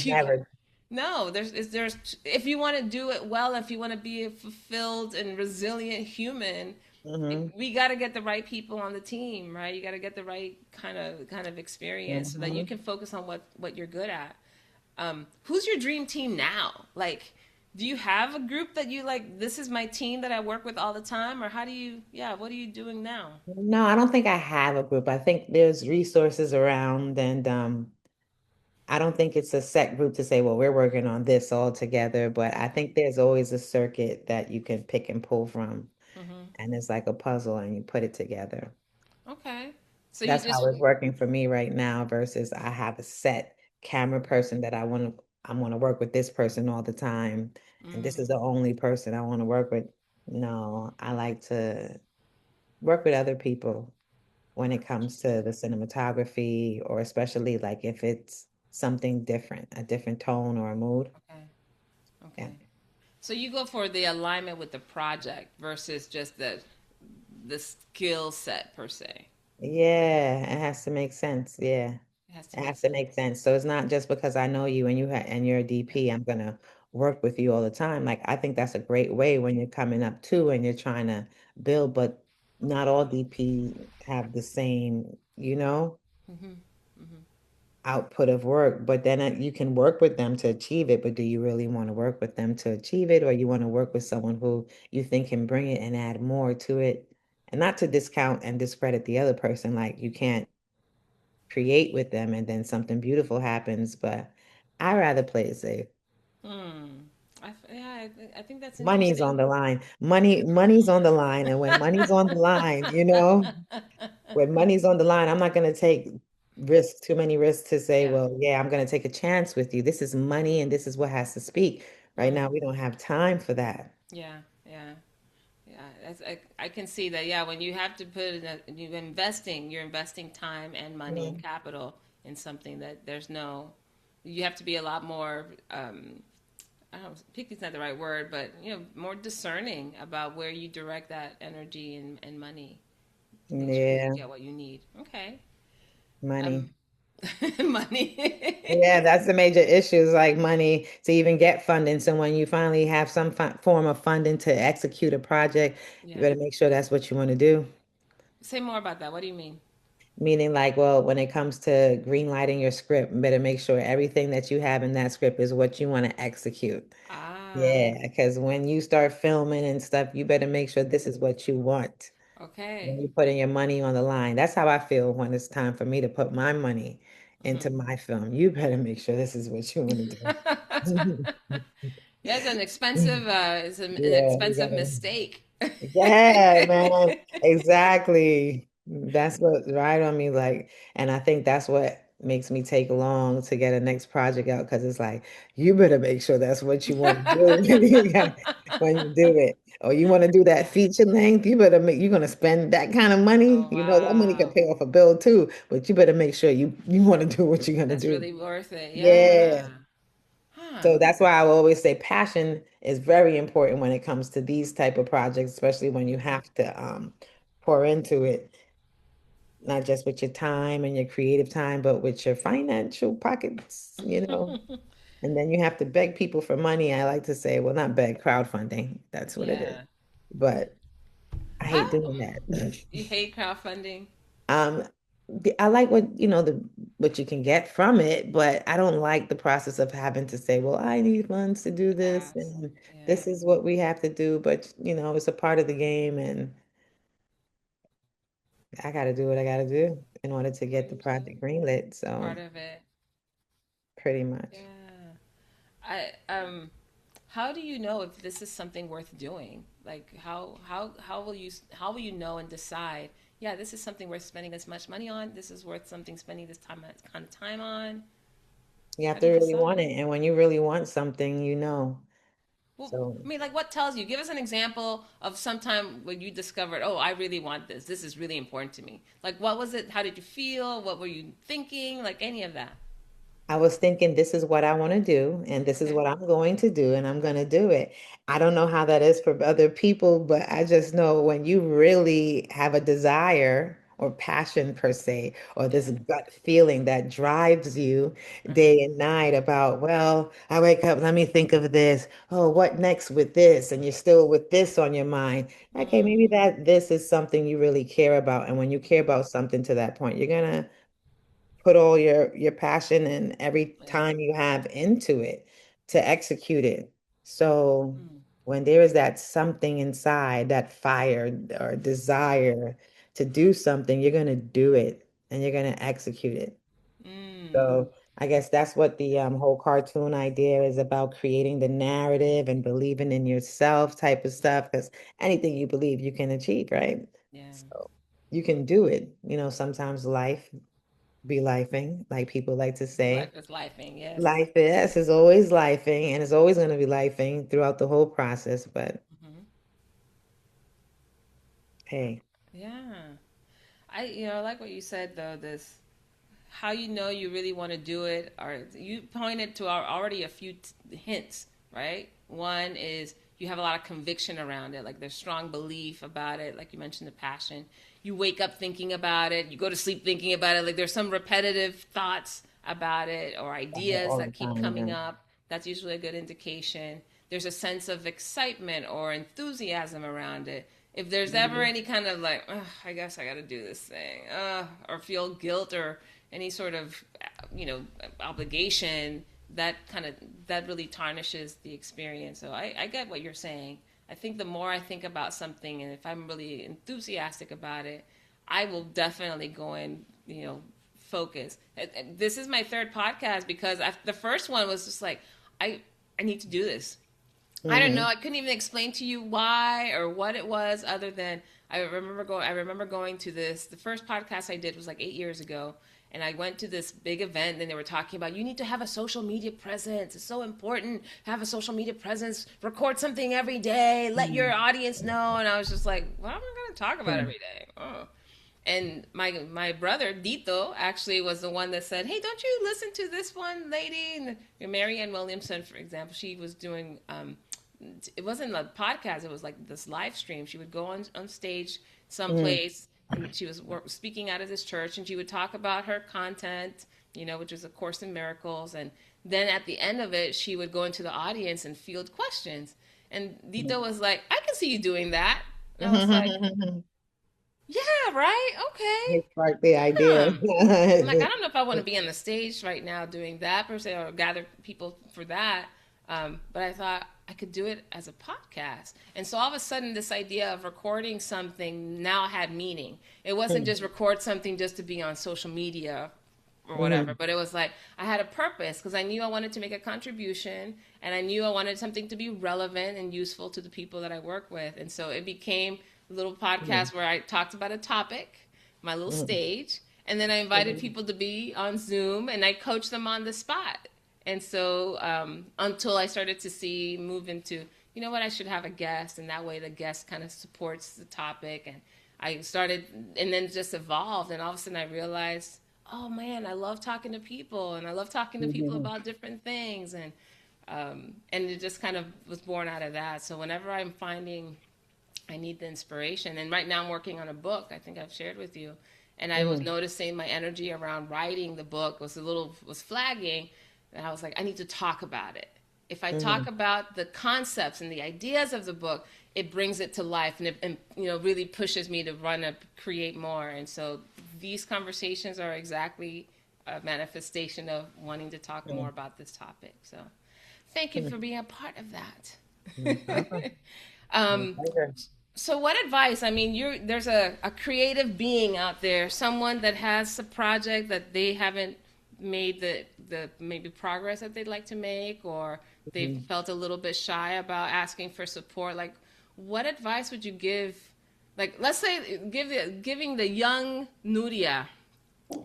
Never. No, there's if you want to do it well, if you want to be a fulfilled and resilient human, Hmm. we got to get the right people on the team, right? You got to get the right kind of experience so that you Hmm. can focus on what you're good at. Who's your dream team now? Like, do you have a group that you like? This is my team that I work with all the time, or how do you? Yeah, what are you doing now? No, I don't think I have a group. I think there's resources around, and I don't think it's a set group to say, well, we're working on this all together, but I think there's always a circuit that you can pick and pull from, Hmm. and it's like a puzzle and you put it together. Okay, so you That's just how it's working for me right now versus I have a set camera person that I want to work with this person all the time, and this is mm, the only person I want to work with. No, I like to work with other people when it comes to the cinematography, or especially like if it's something different, a different tone or a mood. okay, Yeah. okay. So you go for the alignment with the project versus just the skill set per se. Yeah, it has to make sense. Yeah. It has to It make has to make sense. sense. So it's not just because I know you and and you're a Yeah. DP, I'm gonna work with you all the time. Like I think that's a great way when you're coming up too and you're trying to build, but not all DP have the same. Hmm. output of work, but then you can work with them to achieve it, but do you really want to work with them to achieve it, or you want to work with someone who you think can bring it and add more to it? And not to discount and discredit the other person, like you can't create with them and then something beautiful happens, but I rather play it safe. Hmm. Yeah, I think that's Money's on interesting. the line. Money's on the line. And when money's on the line, when money's on the line, I'm not going to take risks, too many risks to say, Yeah. well, yeah, I'm going to take a chance with you. This is money and this is what has to speak. Right now, Mm. we don't have time for that. Yeah. Yeah. Yeah. I can see that. Yeah. When you have to put in you're investing time and money Yeah. and capital in something that you have to be a lot more, I don't know, picky is not the right word, but, more discerning about where you direct that energy and money. Make sure you Yeah, get what you need. Okay. money. Um, money. Yeah, that's the major issue is like money to even get funding. So when you finally have some form of funding to execute a project, you Yeah. better make sure that's what you want to do. Say more about that. What do you mean? Meaning like, well, when it comes to green lighting your script, you better make sure everything that you have in that script is what you want to execute. Ah, Yeah, because when you start filming and stuff, you better make sure this is what you want. When okay. you're putting your money on the line. That's how I feel when it's time for me to put my money into Mhm. my film. You better make sure this is what you want to do. Yeah, it's an Yeah, you expensive gotta. mistake. Yeah, man. Exactly. That's what right on me like, and I think that's what makes me take long to get a next project out because it's like you better make sure that's what you want to do when you do it. Or you want to do that feature length, you better make you're gonna spend that kind of money. Oh, That money could wow. pay off a bill too, but you better make sure you want to do what you're gonna That's do. really worth it. Yeah. Yeah. Huh. So that's why I will always say passion is very important when it comes to these type of projects, especially when you Hmm. have to pour into it, not just with your time and your creative time, but with your financial pockets. And then you have to beg people for money. I like to say, well, not beg, crowdfunding. That's what it is. Yeah. But I hate How doing that. you hate crowdfunding? Um, I like what you can get from it, but I don't like the process of having to say, well, I need funds to do this, Ask. and Yeah. this is what we have to do. But it's a part of the game, and I got to do what I got to do in order to get the Understood. project greenlit. Part So of it. pretty much. Yeah. I How do you know if this is something worth doing? Like how will you know and decide, yeah, this is something worth spending this much money on. This is worth something spending this kind of time on. You have How do to you really want decide? it, and when you really want something, you know. Well, So I mean, like, what tells you? Give us an example of some time when you discovered, oh, I really want this. This is really important to me. Like, what was it? How did you feel? What were you thinking? Like, any of that. I was thinking, this is what I want to do, and this is Okay. what I'm going to do, and I'm going to do it. I don't know how that is for other people, but I just know when you really have a desire or passion per se, or this Yeah. gut feeling that drives you Uh-huh. day and night about, well, I wake up, let me think of this. Oh, what next with this? And you're still with this on your mind. Okay, maybe Mm, that this is something you really care about. And when you care about something to that point, you're gonna put all your passion and every yeah. time you have into it to execute it. So Mm, when there is that something inside, that fire or desire to do something, you're going to do it and you're going to execute it. mm, So I guess that's what the whole cartoon idea is about, creating the narrative and believing in yourself type of stuff. Because anything you believe you can achieve, right? yeah. So you can do it. Sometimes life be lifing, like people like to Life say. is lifing, yes. Life is always lifing and it's always going to be lifing throughout the whole process. But Hmm. hey, Yeah. I like what you said though. This how you know you really want to do it, or you pointed to already a few hints, right? One is you have a lot of conviction around it, like there's strong belief about it, like you mentioned the passion. You wake up thinking about it, you go to sleep thinking about it, like there's some repetitive thoughts about it or ideas all that the keep time, coming yeah. up. That's usually a good indication. There's a sense of excitement or enthusiasm around it. If there's ever Mhm. any kind of like, "Ugh, I guess I got to do this thing, or feel guilt or any sort of obligation, that kind of that really tarnishes the experience. So I get what you're saying. I think the more I think about something, and if I'm really enthusiastic about it, I will definitely go in, focus. This is my third podcast because the first one was just like, I need to do this. I don't know. Hmm. I couldn't even explain to you why or what it was, other than I remember going to this. The first podcast I did was like 8 years ago, and I went to this big event. And they were talking about, you need to have a social media presence. It's so important. Have a social media presence. Record something every day. Let your audience know. And I was just like, what am I going to talk about every day? Oh. And my brother Dito actually was the one that said, "Hey, don't you listen to this one lady?" And Marianne Williamson, for example, she was doing. It wasn't a podcast; it was like this live stream. She would go on stage Hmm. someplace, and she was speaking out of this church, and she would talk about her content, which was a Course in Miracles, and then at the end of it, she would go into the audience and field questions. And Dito was like, "I can see you doing that." And I was like, "Yeah, right, It okay." sparked the idea. Hmm. I'm like, I don't know if I want to be on the stage right now doing that per se, or gather people for that. But I thought I could do it as a podcast. And so all of a sudden, this idea of recording something now had meaning. It wasn't just record something just to be on social media or whatever, Mhm. but it was like I had a purpose because I knew I wanted to make a contribution, and I knew I wanted something to be relevant and useful to the people that I work with. And so it became a little podcast where I talked about a topic, my little Mhm. stage, and then I invited Mhm. people to be on Zoom, and I coached them on the spot. And so until I started to see move into, I should have a guest, and that way the guest kind of supports the topic. And I started, and then just evolved, and all of a sudden I realized, oh man, I love talking to people, and I love talking to people Mhm. about different things, and it just kind of was born out of that. So whenever I'm finding I need the inspiration. And right now I'm working on a book, I think I've shared with you. And I was Mhm. noticing my energy around writing the book was flagging. And I was like, I need to talk about it. If I talk Mhm. about the concepts and the ideas of the book, it brings it to life, and really pushes me to run and create more. And so these conversations are exactly a manifestation of wanting to talk more Mhm. about this topic. So thank you Mhm. for being a part of that. No problem. My um, pleasure. so what advice? I mean, there's a creative being out there, someone that has a project that they haven't made the maybe progress that they'd like to make, or they've Mhm. felt a little bit shy about asking for support. Like, what advice would you give? Like, let's say giving the young Nuria,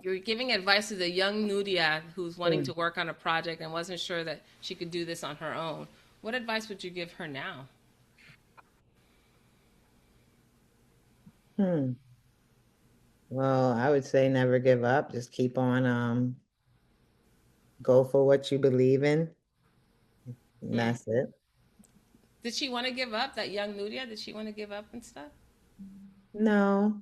you're giving advice to the young Nuria who's wanting to Mhm. work on a project and wasn't sure that she could do this on her own. What advice would you give her now? Hmm. Well, I would say never give up. Just keep on, go for what you believe in. And Hmm. that's it. Did she want to give up? That young Nudia, did she want to give up and stuff? No,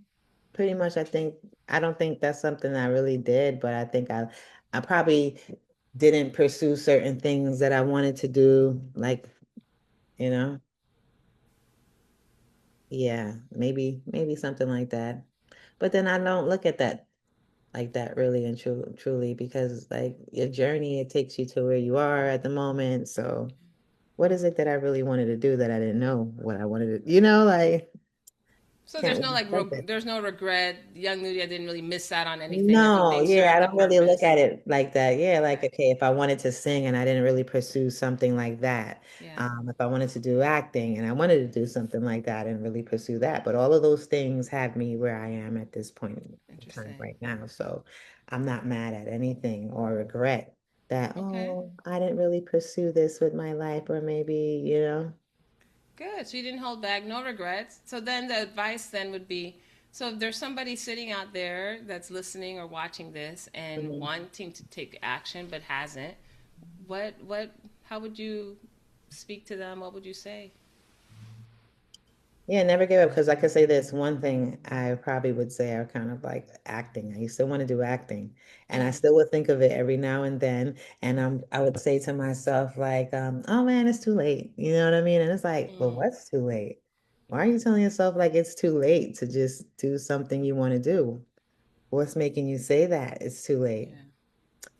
pretty much I don't think that's something I really did, but I probably didn't pursue certain things that I wanted to do, like, you know, yeah, maybe something like that. But then I don't look at that like that really and truly because like your journey, it takes you to where you are at the moment. So what is it that I really wanted to do that I didn't know what I wanted to, like So can't there's no really like think that. there's no regret. Young Nudia didn't really miss out on anything. No, Everything yeah, I served a don't really look purpose. at it like that. Yeah, like Okay. okay, if I wanted to sing and I didn't really pursue something like that, Yeah. if I wanted to do acting and I wanted to do something like that and really pursue that, but all of those things have me where I am at this point in time Interesting. right now. So I'm not mad at anything or regret that, Okay. oh, I didn't really pursue this with my life, or maybe. Good. So you didn't hold back, no regrets. So then the advice then would be, so if there's somebody sitting out there that's listening or watching this and Mhm. wanting to take action but hasn't, what how would you speak to them? What would you say? Yeah, never give up because I could say this one thing I probably would say are kind of like acting. I used to want to do acting and I Mm, still would think of it every now and then. And I would say to myself, like, oh man, it's too late. You know what I mean? And it's like, well, mm, what's too late? Why are you telling yourself like it's too late to just do something you want to do? What's making you say that it's too late Yeah.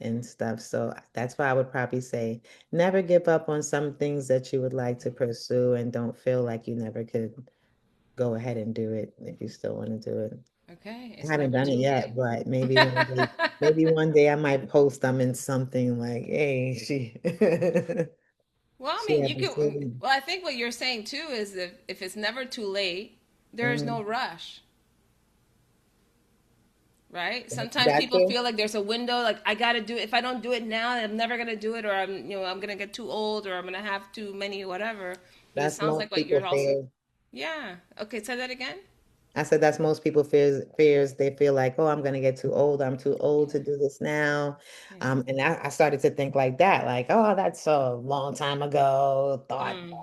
and stuff? So that's why I would probably say never give up on some things that you would like to pursue and don't feel like you never could go ahead and do it if you still want to do it. Okay. I It's haven't never done it too yet, late. but maybe one day I might post them in something like, hey, she Well, I she mean, had you this could. really Well, I think what you're saying too is that if it's never too late, there is no mm, rush, right? Sometimes that people too. feel like there's a window, like I got to do it. If I don't do it now, I'm never gonna do it, or I'm gonna get too old, or I'm gonna have too many, whatever. But it That's sounds most like what people you're also. fear. Yeah. Okay. Say that again. I said that's most people fears. They feel like, oh, I'm gonna get too old. I'm too old Yeah. to do this now. Yeah. And I started to think like that, like, oh, that's a long time ago. Thought, Mm.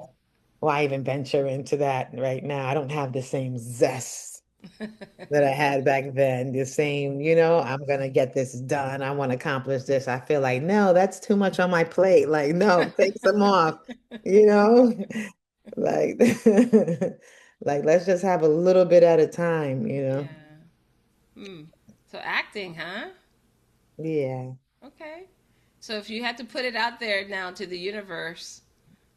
why even venture into that right now? I don't have the same zest that I had back then. The same, I'm gonna get this done. I want to accomplish this. I feel like, no, that's too much on my plate. Like, no, take some off, you know? Like, like let's just have a little bit at a time. Yeah. Hmm. So acting, huh? Yeah. Okay. So if you had to put it out there now to the universe,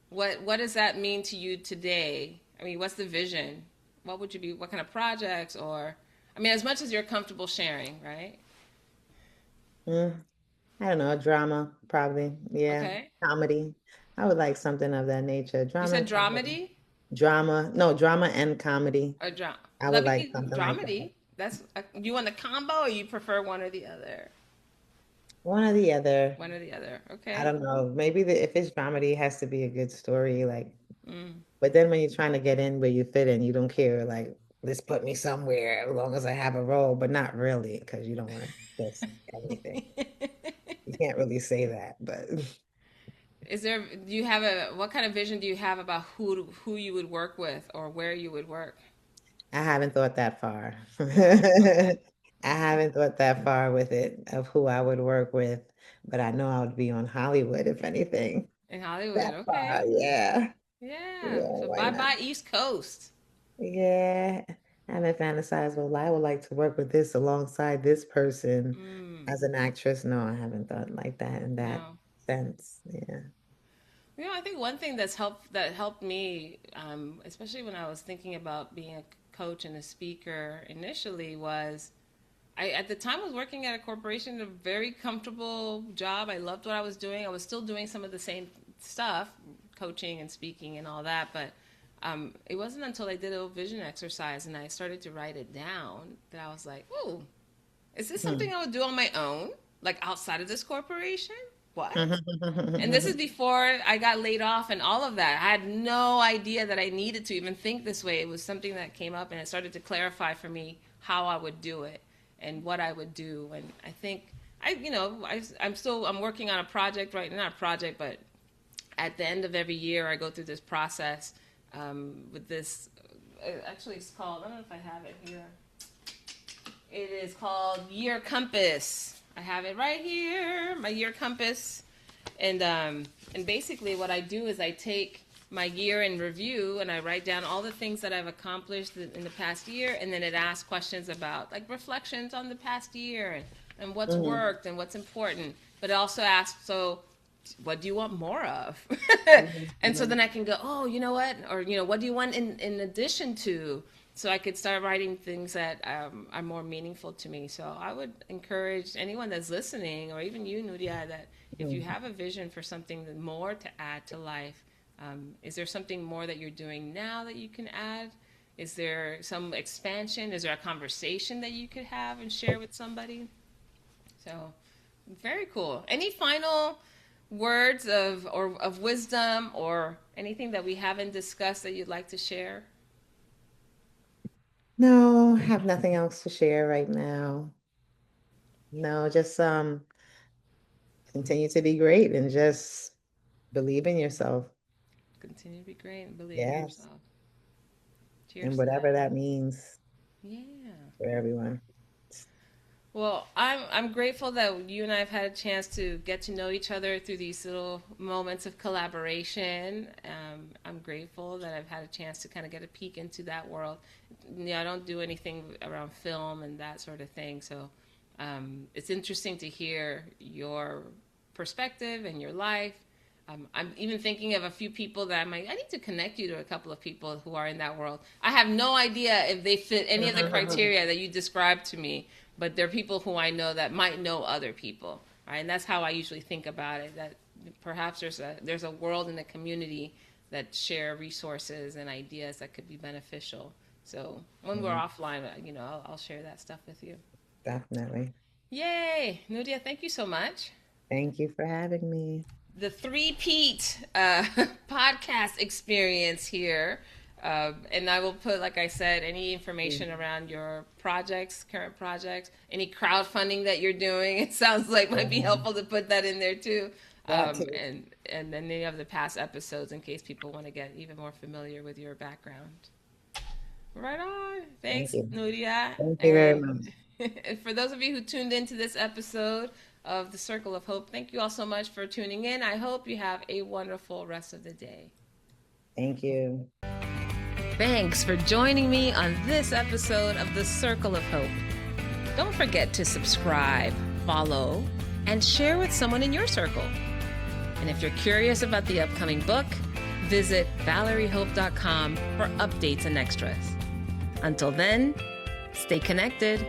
what does that mean to you today? I mean, what's the vision? What would you be? What kind of projects? Or, I mean, as much as you're comfortable sharing, right? Mm, I don't know, a drama, probably. Yeah. Okay. Comedy. I would like something of that nature. You Drama, said comedy. dramedy Drama. No, drama and comedy. or drama? I would Let like me something like that. dramedy. That's you want the combo, or you prefer one or the other? One or the other. One or the other. I Okay. don't know. Maybe if it's dramedy, it has to be a good story. Like, Mm. but then when you're trying to get in where you fit in, you don't care. Like, this put me somewhere as long as I have a role, but not really, because you don't want to just anything. You can't really say that, but Is there? Do you have a? What kind of vision do you have about who you would work with or where you would work? I haven't thought that far. No. Okay. I Okay. haven't thought that far with it of who I would work with, but I know I would be on Hollywood if anything. In Hollywood. That Okay. far, yeah. Yeah. Yeah, So why bye not? bye East Coast. Yeah. I haven't fantasized, well, I would like to work with this alongside this person Mm. as an actress. No, I haven't thought like that in that No. sense. Yeah. I think one thing that helped me, especially when I was thinking about being a coach and a speaker initially, was I at the time was working at a corporation, a very comfortable job. I loved what I was doing. I was still doing some of the same stuff, coaching and speaking and all that, but it wasn't until I did a vision exercise and I started to write it down that I was like, "Oh, is this Hmm. something I would do on my own, like outside of this corporation? What?" And this is before I got laid off and all of that. I had no idea that I needed to even think this way. It was something that came up and it started to clarify for me how I would do it and what I would do. And I think I'm working on a project right now, not a project, but at the end of every year, I go through this process with this. Actually, it's called, I don't know if I have it here. It is called Year Compass. I have it right here, my Year Compass. And basically what I do is I take my year in review and I write down all the things that I've accomplished in the past year, and then it asks questions about like reflections on the past year and what's Mhm, worked and what's important. But it also asks, so what do you want more of? mhm, And so mhm, then I can go, oh, you know what? Or, what do you want in addition to? So I could start writing things that are more meaningful to me. So I would encourage anyone that's listening, or even you, Nuria, that if you mhm. have a vision for something more to add to life, is there something more that you're doing now that you can add? Is there some expansion? Is there a conversation that you could have and share with somebody? So very cool. Any final words of wisdom or anything that we haven't discussed that you'd like to share? No, I have nothing else to share right now. No, just continue to be great and just believe in yourself. Continue to be great and believe in Yes. yourself. And Cheers to whatever that. that means Yeah. for everyone. Well, I'm grateful that you and I have had a chance to get to know each other through these little moments of collaboration. I'm grateful that I've had a chance to kind of get a peek into that world. I don't do anything around film and that sort of thing, so it's interesting to hear your perspective and your life. I'm even thinking of a few people that I need to connect you to a couple of people who are in that world. I have no idea if they fit any of the criteria that you described to me, but they're people who I know that might know other people, right? And that's how I usually think about it, that perhaps there's a world in the community that share resources and ideas that could be beneficial. So when we're offline, I'll share that stuff with you. Definitely. Yay! Nuria, thank you so much. Thank you for having me. The three-peat podcast experience here. And I will put, like I said, any information around your projects, current projects, any crowdfunding that you're doing. It sounds like might be helpful to put that in there too. And then any of the past episodes in case people want to get even more familiar with your background. Right on. Thanks, Nuria. Thank you very much. And for those of you who tuned into this episode of The Circle of Hope, thank you all so much for tuning in. I hope you have a wonderful rest of the day. Thank you. Thanks for joining me on this episode of The Circle of Hope. Don't forget to subscribe, follow, and share with someone in your circle. And if you're curious about the upcoming book, visit valeriehope.com for updates and extras. Until then, stay connected.